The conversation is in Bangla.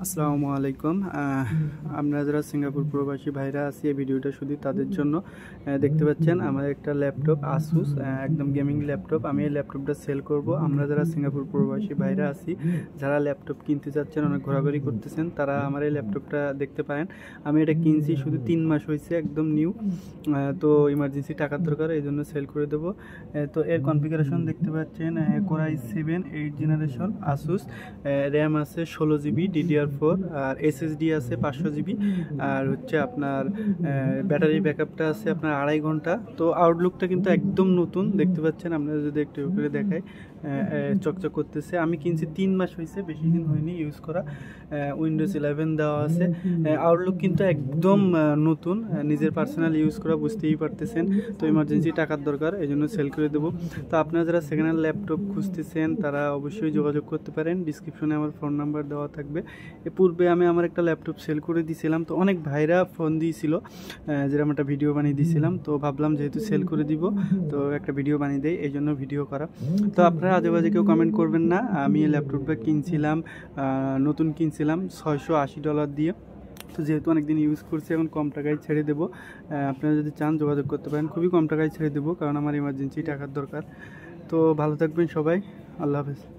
আসসালামু আলাইকুম। আমরা যারা সিঙ্গাপুর প্রবাসী ভাইরা আছি, এই ভিডিওটা শুধু তাদের জন্য। দেখতে পাচ্ছেন আমার একটা ল্যাপটপ আসুস, একদম গেমিং ল্যাপটপ। আমি এই ল্যাপটপটা সেল করব। আমরা যারা সিঙ্গাপুর প্রবাসী ভাইরা আছি, যারা ল্যাপটপ কিনতে চাচ্ছেন, অনেক ঘোরাঘুরি করতেছেন, তারা আমার এই ল্যাপটপটা দেখতে পারেন। আমি এটা কিনছি শুধু 3 মাস হয়েছে, একদম নিউ। তো ইমার্জেন্সি টাকার দরকার, এই জন্য সেল করে দেবো। তো এর কনফিগারেশন দেখতে পাচ্ছেন, Core i7 8 generation Asus. RAM আছে 16 জিবি DDR4, আর SSD আছে 500 জিবি, আর হচ্ছে আপনার ব্যাটারি ব্যাকআপটা আছে আপনার 2.5 ঘন্টা। তো আউটলুকটা কিন্তু একদম নতুন, দেখতে পাচ্ছেন। আপনারা যদি একটু করে দেখাই, চকচক করতেছে। আমি কিনছি 3 মাস হয়েছে, বেশি দিন হয়নি ইউজ করা। উইন্ডোজ 11 দেওয়া আছে। আউটলুক কিন্তু একদম নতুন, নিজের পার্সোনাল ইউজ করা, বুঝতেই পারতেছেন। তো ইমার্জেন্সি টাকার দরকার, এই জন্য সেল করে দেবো। তো আপনারা যারা সেকেন্ড হ্যান্ড ল্যাপটপ খুঁজতেছেন, তারা অবশ্যই যোগাযোগ করতে পারেন। ডিসক্রিপশনে আমার ফোন নাম্বার দেওয়া থাকবে। এ পূর্বে আমি আমার একটা ল্যাপটপ সেল করে দিয়েছিলাম, তো অনেক ভাইরা ফোন দিয়েছিল, যেরকম একটা ভিডিও বানিয়ে দিয়েছিলাম। তো ভাবলাম যেহেতু সেল করে দিব, তো একটা ভিডিও বানিয়ে দেয়, এই জন্য ভিডিও করা। তো আপনারা আজেবাজে কেউ কমেন্ট করবেন না। আমি এই ল্যাপটপটা কিনছিলাম, নতুন কিনছিলাম $680 দিয়ে। তো যেহেতু অনেকদিন ইউজ করছি, এখন কম টাকায় ছেড়ে দেবো। আপনারা যদি চান যোগাযোগ করতে পারেন, খুবই কম টাকায় ছেড়ে দেবো, কারণ আমার ইমার্জেন্সি টাকার দরকার। তো ভালো থাকবেন সবাই, আল্লাহ হাফেজ।